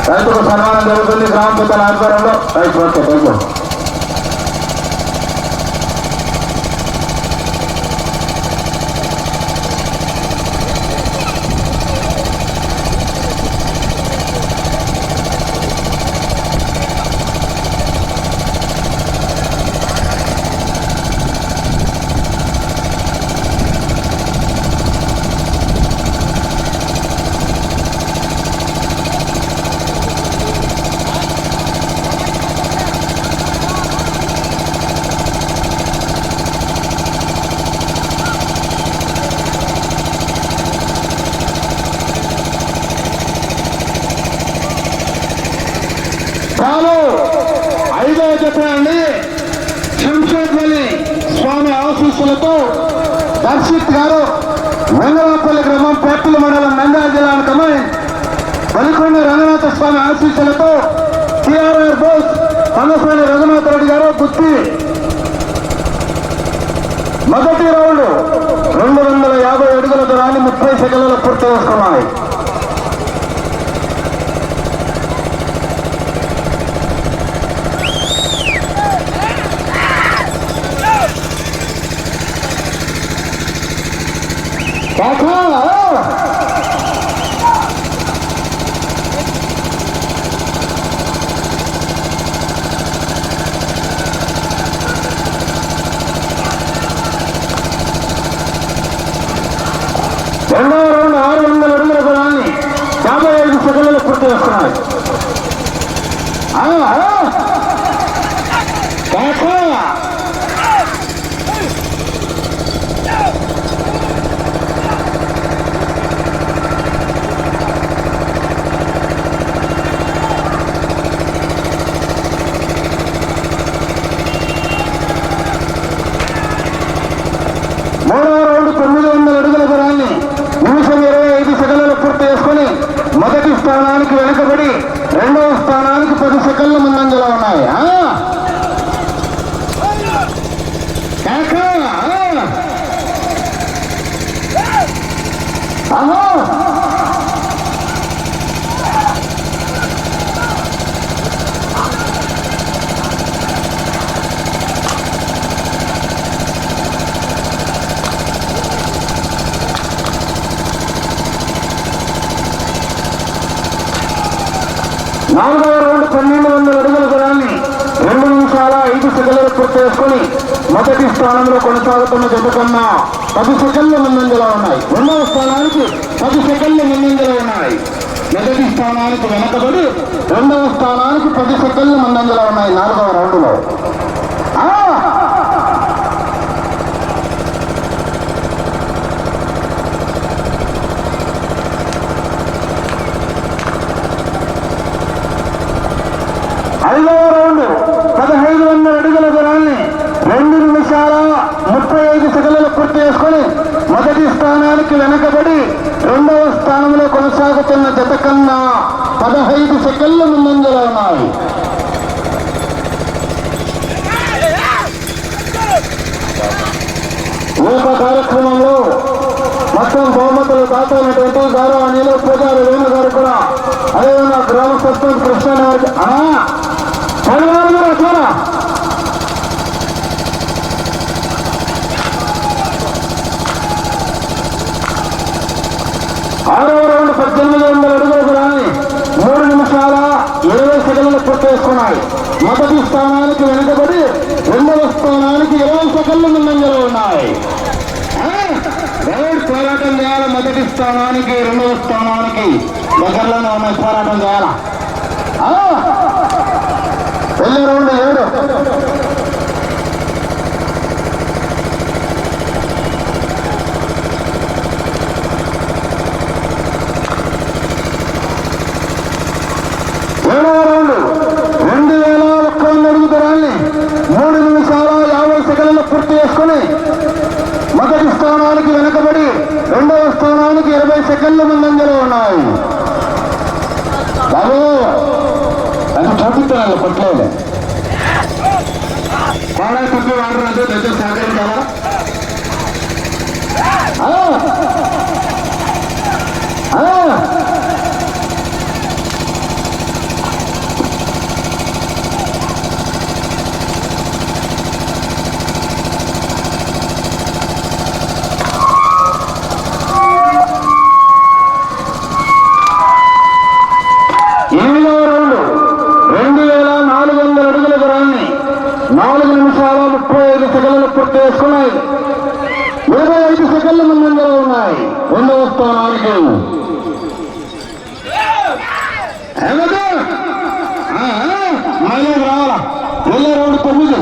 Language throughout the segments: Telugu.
రైతుకు సన్మానం జరుగుతుంది గ్రామ పెద్దల ఆధ్వర్యంలో. రైతు ఓకే థ్యాంక్ యూ. ఐదవ జత అండి శంషేద్వల్లి స్వామి ఆశీస్సులతో దర్శిత్ గారు వెంగళపల్లి గ్రామం పేపల్లి మండలం నంద్యాల జిల్లా కమై బలికొండ రంగనాథ స్వామి ఆశీస్సులతో టిఆర్ఆర్ బోస్ పన్నస్వామి రఘునాథ రెడ్డి గారు గుత్తి మొదటి రౌండ్ 250 అడుగుల దూరాన్ని 30 సెకండ్లలో పూర్తి చేసుకున్నాయి. రెండవ రౌండ్ 600 అడుగుల దూరాన్ని 55 సెకండ్లలో పూర్తి చేస్తున్నాయి. మూడవ రౌండ్ 900 అడుగుల దూరాన్ని 125 సెకండ్లలో పూర్తి చేసుకుని మొదటి స్థానానికి వెనుకబడి రెండవ స్థానానికి 10 సెకండ్ల ముందంజలో ఉన్నాయి. నాలుగవ రౌండ్ 1200 అడుగుల దూరాన్ని 2 నిమిషాల 5 సెకండ్లలో పూర్తి చేసుకుని మొదటి స్థానంలో కొనసాగుతున్న జత కన్నా 10 సెకండ్ల ముందంజలో ఉన్నాయి. రెండవ స్థానానికి 10 సెకండ్ల ముందంజలో ఉన్నాయి. మొదటి స్థానానికి వెనకబడి రెండవ స్థానానికి 10 సెకండ్ల ముందంజలో ఉన్నాయి. నాలుగవ రౌండ్లో ఐదవ రౌండ్ 1500 అడుగుల దూరాన్ని 2 నిమిషాల 35 సెకండ్లలో పూర్తి చేసుకుని మొదటి స్థానానికి వెనకబడి రెండవ స్థానంలో కొనసాగుతున్న జత కన్నా 15 సెకండ్ల ముందంజలో ఉన్నాయి. ఈ కార్యక్రమంలో మొత్తం బహుమతులు దాతైనటువంటి గౌరవనీయులు పూజారి వేణు గారు కూడా అదేవిధంగా గ్రామ సర్పంచ్ కృష్ణ శనివారం కూడా చూడా ఆరవ రౌండ్ 1800 అడుగుల దూరాన్ని 3 నిమిషాల 20 సెకండ్లు పూర్తి చేసుకున్నాయి. మొదటి స్థానానికి వెనుకబడి రెండవ స్థానానికి 20 సెకండ్లు ముందంజలో ఉన్నాయి. రౌండ్ పోరాటం చేయాలి. మొదటి స్థానానికి రెండవ స్థానానికి దగ్గరలోనే ఉన్నాయి. పోరాటం చేయాలా. వెళ్ళే రౌండ్ 7. ఏడవ రౌండ్ 2100 అడుగు దూరాన్ని 3 నిమిషాల 50 సెకండ్లలో పూర్తి చేసుకుని మొదటి స్థానానికి వెనకబడి రెండవ స్థానానికి 20 సెకండ్ల ముందంజలో ఉన్నాయి. బాబు అది చూపిస్తున్నాను కొట్టలేదు. బాగా తప్పి వాడరాదు. దగ్గర సహకరించాలా. పూర్తి చేసుకున్నాయి. 25 సెకండ్ల ముందంజలో ఉన్నాయి. రెండవ స్థానానికి మైలేజ్ రావాలా. వెళ్ళే రౌండ్ 9.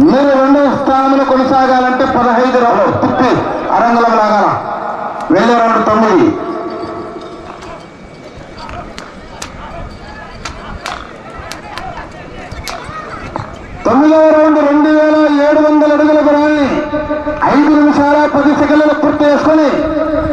మీరు రెండవ స్థానంలో కొనసాగాలంటే 15 రౌండ్లు తిప్పి అరంగలం లాగాల. వెళ్ళే రౌండ్ 9. తొమ్మిదవ రౌండ్ 2700 అడుగుల దూరాన్ని 5 నిమిషాల 10 సెకండ్లు పూర్తి చేసుకుని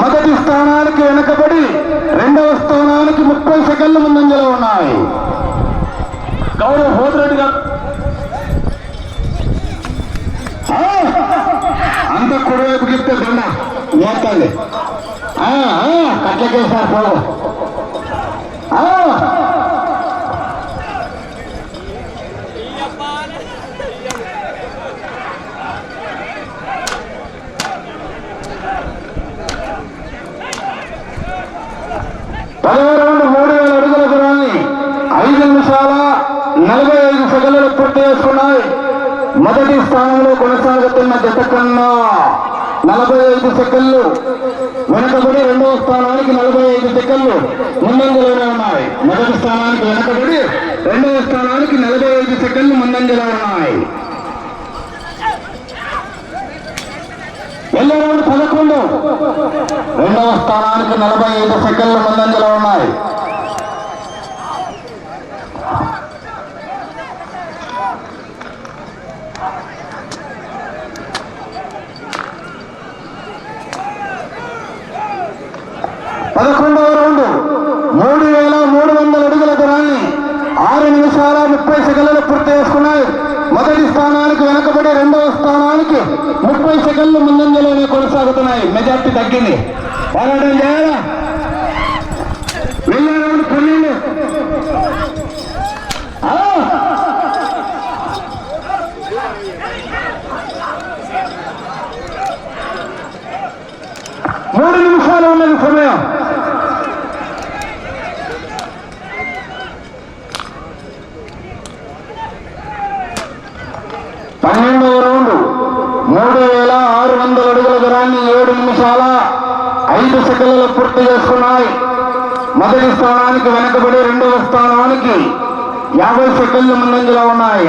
మొదటి స్థానానికి వెనుకబడి రెండవ స్థానానికి 30 సెకండ్ల ముందంజలో ఉన్నాయి. గౌరవ హోదిరెడ్డి గారు అంత కుడివైపు గిస్తే దండ మోస్తుంది. కట్లకేసారు పోగు. 10వ రౌండ్ 3000 అడుగుల దూరాన్ని 5 నిమిషాల 45 సెకండ్లు పూర్తి చేసుకున్నాయి. మొదటి స్థానంలో కొనసాగుతున్న జత కన్నా 45 సెకండ్లు వెనకబడి రెండవ స్థానానికి 45 సెకండ్లు ముందంజలోనే ఉన్నాయి. మొదటి స్థానానికి వెనకబడి రెండవ స్థానానికి 45 సెకండ్లు ముందంజలో ఉన్నాయి. వెళ్ళే రౌండ్ 11. రెండవ స్థానానికి 45 సెకండ్లు ముందంజలో ఉన్నాయి. పదకొండవ రౌండ్ 3300 అడుగుల దూరాన్ని 6 నిమిషాల 30 సెకండ్లు పూర్తి చేసుకున్నాయి. మొదటి స్థానానికి వెనకబడి రెండవ స్థానానికి 30 సెకండ్లు ముందంజలోనే కొనసాగుతున్నాయి. మెజార్టీ తగ్గింది. పోరాటం చేయాలా. వెళ్ళే రౌండ్ 12. 3 నిమిషాలు ఉన్నది సమయం. పన్నెండవ రౌండ్ 3600 అడుగుల దూరాన్ని 7 నిమిషాల 5 సెకండ్లు పూర్తి చేసుకున్నాయి. మొదటి స్థానానికి వెనకబడి రెండవ స్థానానికి 50 సెకండ్లు ముందంజలో ఉన్నాయి.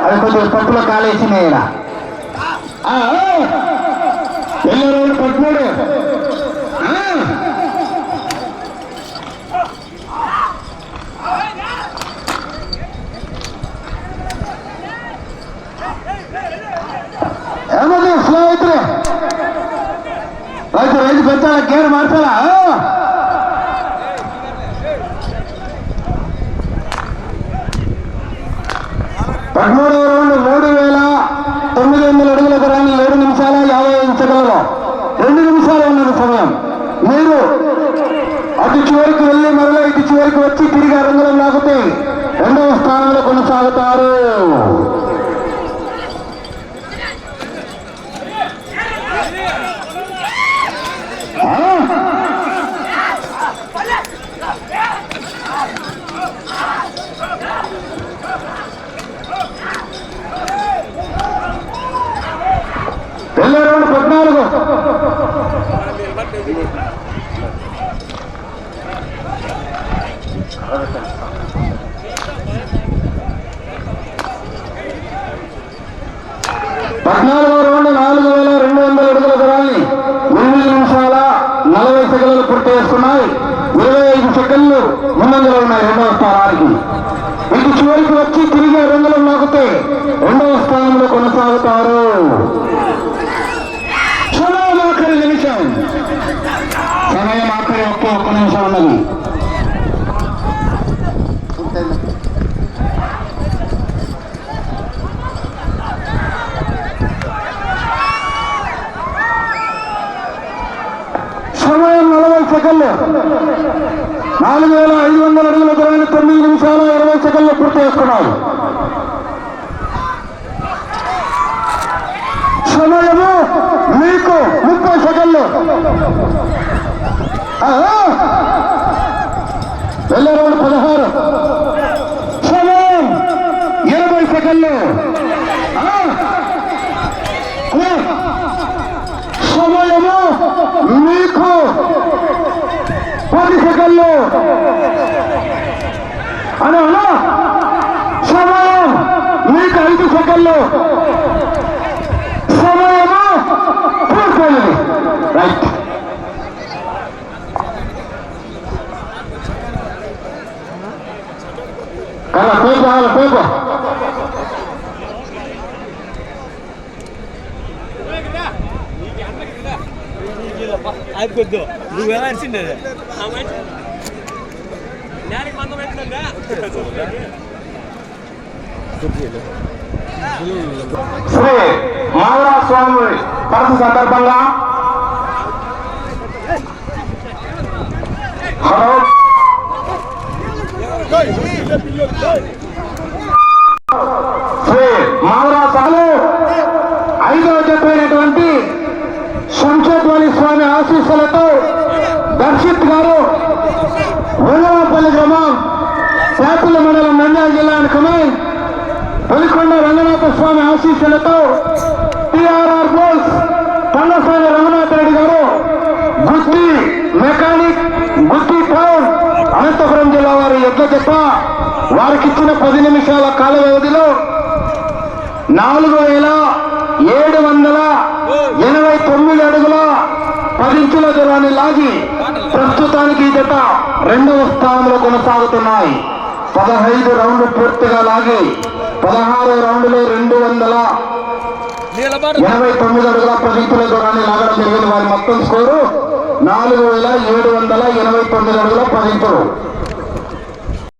అది కొద్దిగా పప్పులో కాలేసినాయి. వెళ్ళే రౌండ్ 13. ఏమది స్లో అవుతుంది. రైతు పెంచాలా, గేర్ మార్చాలా. 13వ రౌండ్ 3900 అడుగుల దూరాన్ని 7 నిమిషాల 55 సెకండ్లలో 2 నిమిషాలు ఉన్నది సమయం. మీరు అటు చివరికి వెళ్ళి మరలా ఇటు చివరికి వచ్చి తిరిగి రంగులం లాగితే రెండవ స్థానంలో కొనసాగుతారు. వెళ్ళే రౌండ్ 14. రౌండ్ 4200 అడుగుల దూరాన్ని 8 నిమిషాల 40 సెకండ్లు పూర్తి చేసుకున్నాయి. 25 సెకండ్లు ముందంజలో ఉన్నాయి రెండవ స్థానానికి. ఇటు చివరికి వచ్చి తిరిగి రంగులం లాగితే రెండవ స్థానంలో కొనసాగుతారు. సమయం ఆఖరి నిమిషం. సమయం ఆఖరి ఒక్క నిమిషం ఉన్నది. సమయం 40 సెకండ్లు. 4500 అడుగుల దూరాన్ని 9 నిమిషాల 20 సెకండ్లు పూర్తి చేసుకున్నారు. సమయము మీకు 30 సెకండ్లు. వెళ్ళే రౌండ్ 16. సమయం 20 సెకండ్లు. సెకండ్లు అలా సమయం మీకు 5 సెకండ్లు సమయము పూర్తయినది. రైట్. కదా పేపు అయిపోద్దు నువ్వెలా అరిచిండే శ్రీ మాధవరాజ స్వామి పరస సందర్భంగా హలో శ్రీ మాధవరాజ స్వామి 5వ చెప్పినటువంటి శంషద్వాణి స్వామి ఆశీస్సులతో దర్శిత్ గారు వెంగళపల్లి గ్రామం శాతల మండలం నంద్యాల జిల్లా కమాండ్ పలికొండ రంగనాథ స్వామి ఆశీస్సులతో టిఆర్ఆర్ బోస్ తల్లసాని రంగనాథ్ రెడ్డి గారు గుత్తి మెకానిక్ గుత్తి టౌన్ అనంతపురం జిల్లా వారి యుద్ధ జత వారికి ఇచ్చిన 10 నిమిషాల కాల వ్యవధిలో 4789 అడుగుల 10 ఇంచుల దూరాన్ని లాగి ప్రస్తుతానికి ఈ జత 2వ స్థానంలో కొనసాగుతున్నాయి. 15 రౌండ్లు పూర్తిగా లాగి 16వ రౌండ్లో 289 అడుగుల 10 ఇంచుల దూరాన్ని లాగడం జరిగింది. వారి మొత్తం స్కోరు 4789 అడుగుల 10 ఇంచులు.